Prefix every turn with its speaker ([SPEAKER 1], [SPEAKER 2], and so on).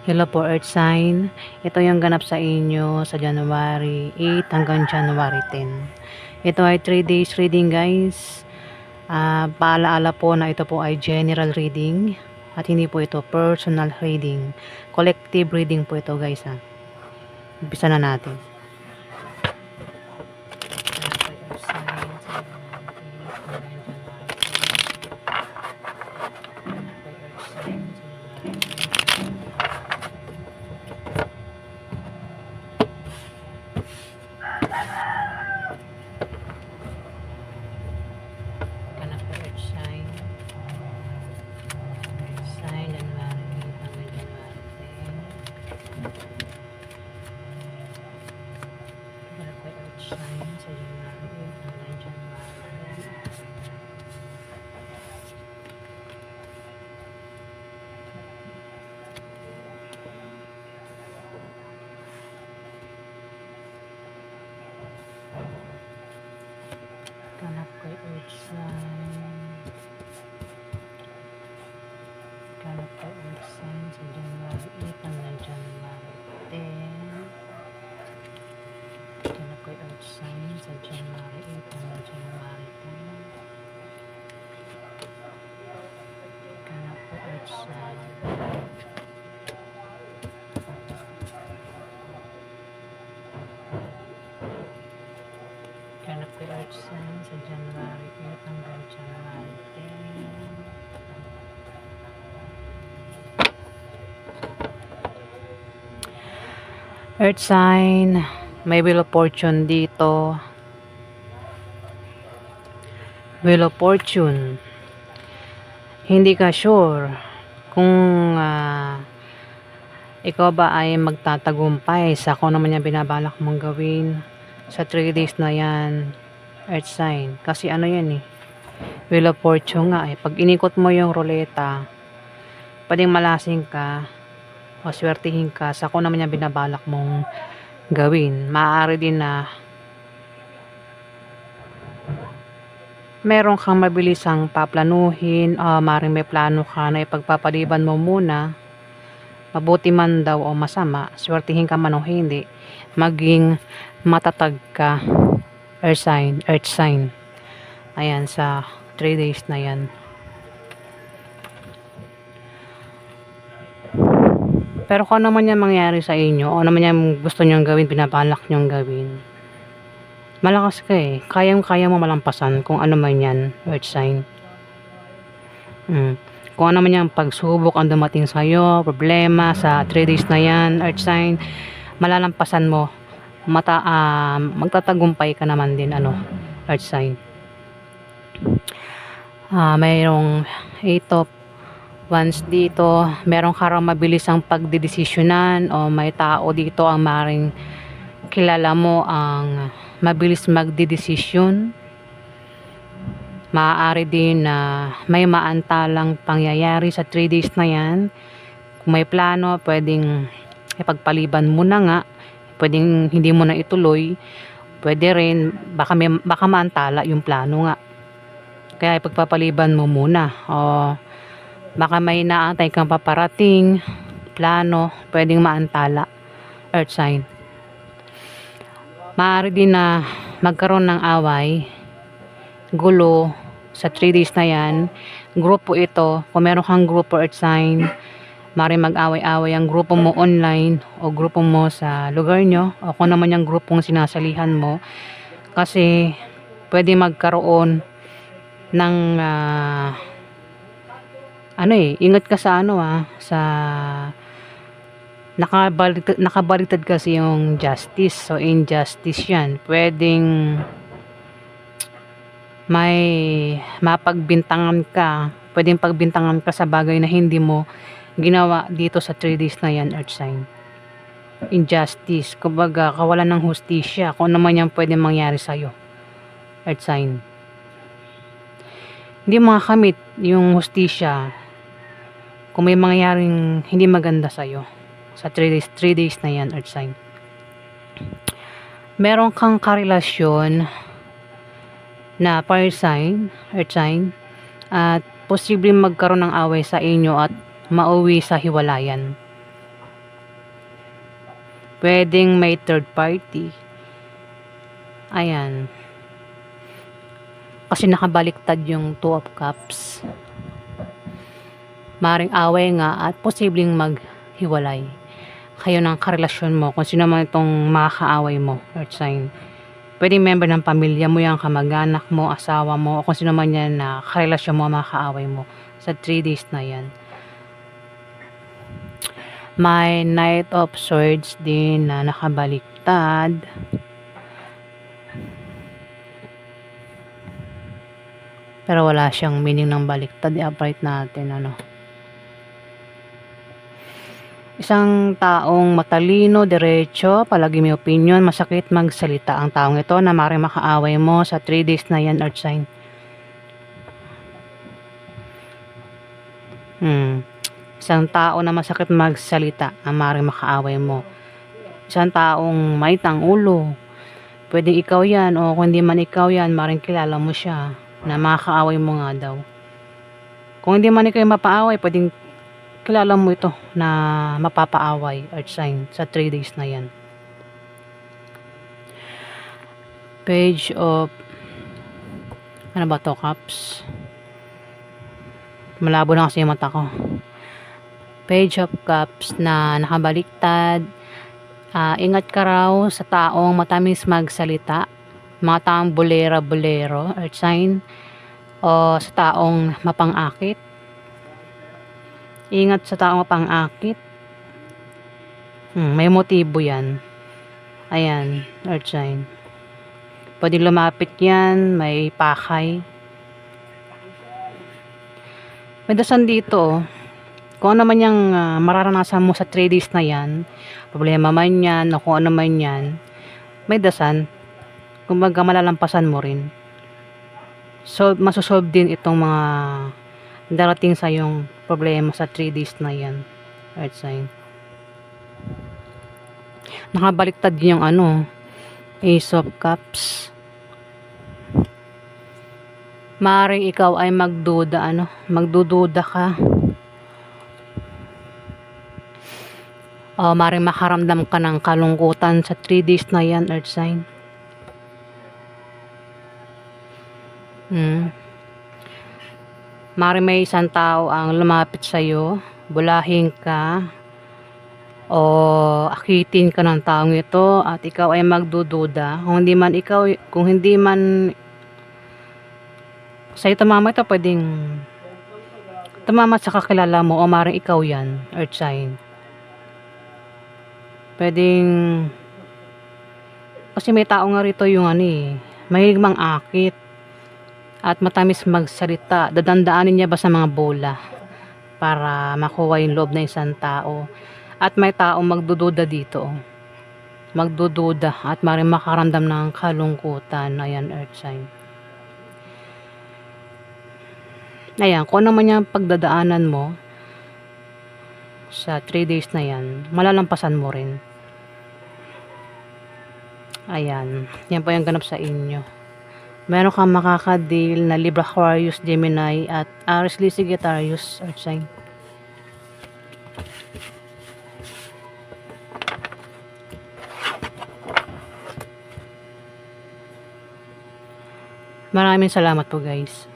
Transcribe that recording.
[SPEAKER 1] Hello po Earth Sign. Ito yung ganap sa inyo sa January 8 hanggang January 10. Ito ay 3 days reading guys. Paalaala po na ito po ay general reading at hindi po ito personal reading. Collective reading po ito guys ha. Umpisa na natin. Ganap kay Earth Sign. Ganap kay Earth Sign sa January 8 hanggang January 10. Ganap kay Earth Sign sa January 8 hanggang January 10. Ganap kay Earth Sign. Ganap kay Earth Sign sa January 8 hanggang January 10. Earth Sign, may Wheel of Fortune dito. Wheel of Fortune. Hindi ka sure kung ikaw ba ay magtatagumpay sa kung naman yung binabalak mong gawin sa 3 days na yan, Earth Sign. Kasi ano yan eh, Wheel of Fortune nga eh. Pag inikot mo yung ruleta, pwedeng malasing ka o swertihin ka sa kung naman yung binabalak mong gawin. Maaari din na meron kang mabilisang paplanuhin o maaaring may plano ka na ipagpapaliban mo muna. Mabuti man daw o masama, swertihin ka man o hindi, maging matatag ka, Earth Sign. Ayan, sa 3 days na yan. Pero kung ano naman yung mangyari sa inyo, o naman yung gusto nyong gawin, binabalak nyong gawin, malakas ka eh. Kayang-kaya mo malampasan kung ano man yan, Earth Sign. Kung ano man yung pagsubok ang dumating sa'yo, problema sa 3 days na yan, Earth Sign, malalampasan mo. Magtatagumpay ka naman din, Earth Sign. Mayroong 8 of Wands dito. Meron ka raw mabilis ang pagdidesisyonan o may tao dito ang maring kilala mo ang mabilis magdidesisyon. Maaari din na may maantalang pangyayari sa 3 days na yan. Kung may plano, pwedeng ipagpaliban mo na nga. Pwedeng hindi mo na ituloy. Pwede rin, baka maantala yung plano nga. Kaya ipagpapaliban mo muna. O baka may naantay kang paparating, plano, pwedeng maantala, Earth Sign. Maaari din na magkaroon ng away, gulo, sa 3 days na yan. Grupo ito, kung meron kang grupo Earth Sign, maaaring mag-away-away ang grupo mo online o grupo mo sa lugar nyo o kung naman yung grupong sinasalihan mo, kasi pwede magkaroon ng ingat ka sa sa nakabaliktad kasi yung justice, so injustice yan. Pwedeng may mapagbintangan ka, pwedeng pagbintangan ka sa bagay na hindi mo ginawa dito sa 3 days na yan, Earth Sign. Injustice, kumbaga kawalan ng hustisya, kung naman yan pwedeng mangyari sa'yo, Earth Sign. Hindi makakamit yung hustisya kung may mangyaring hindi maganda sa'yo sa 3 days na yan, Earth Sign. Meron kang karelasyon na fire sign, Earth Sign, at posibleng magkaroon ng away sa inyo at mauwi sa hiwalayan. Pwedeng may third party. Ayan. Kasi nakabaliktad yung Two of Cups. Maring away nga at posibleng maghiwalay kayo ng karelasyon mo, kung sino man itong makakaaway mo, earth sign. Pwedeng member ng pamilya mo yan, kamag-anak mo, asawa mo, o kung sino man yan na karelasyon mo, makakaaway mo sa 3 days na yan. May Knight of Swords din na nakabaliktad. Pero wala siyang meaning ng baliktad. I-upright natin, ano. Isang taong matalino, diretso, palagi may opinion, masakit magsalita ang taong ito na maaaring makaaway mo sa 3 days na yan, earth sign. Isang tao na masakit magsalita ang maaaring makaaway mo. Isang taong maitang ulo. Pwedeng ikaw yan, o kung hindi man ikaw yan, maaaring kilala mo siya na makakaaway mo nga daw. Kung hindi man ikaw yung mapaaway, pwedeng kilala mo ito na mapapaaway, earth sign, sa 3 days na yan. Page of, ano ba to, Cups? Malabo na kasi yung mata ko. Page of Cups na nakabaliktad. Ingat ka raw sa taong matamis magsalita, mga taong bolero, earth sign, o sa taong mapang-akit. Ingat sa taong mapang-akit. May motibo yan. Ayan, earth sign. Pwede lumapit yan, may pakay. May dasan dito, kung ano man yung mararanasan mo sa 3 days na yan, problema man yan, o kung ano man yan, may dasan. Kumbaga malalampasan mo rin. So, masosolve din itong mga darating sa yung problema sa 3 days na yan, earth sign. Nakabaliktad din yung ano, Ace of Cups. Maaaring ikaw ay magdududa ka. O maaaring makaramdam ka ng kalungkutan sa 3 days na yan, earth sign. Maaaring may isang tao ang lumapit sa'yo, bulahin ka, o akitin ka ng taong ito at ikaw ay magdududa. Kung hindi man sa'yo tumama ito, pwedeng tumama sa kakilala mo, o maaaring ikaw yan, earth sign. Pwedeng kasi may tao nga rito yung mahilig mang-akit at matamis magsalita. Dadandaanin niya ba sa mga bola para makuha yung loob ng isang tao. At may taong magdududa dito. Magdududa at maaaring makaramdam ng kalungkutan. Ayan, earth sign. Ayan, kung ano man yung pagdadaanan mo sa 3 days na yan, malalampasan mo rin. Ayan, yan po yung ganap sa inyo. Meron kang makakadeal na Libra, Aquarius, Gemini at Aries, Leo, Sagittarius, earth sign. Maraming salamat po, guys.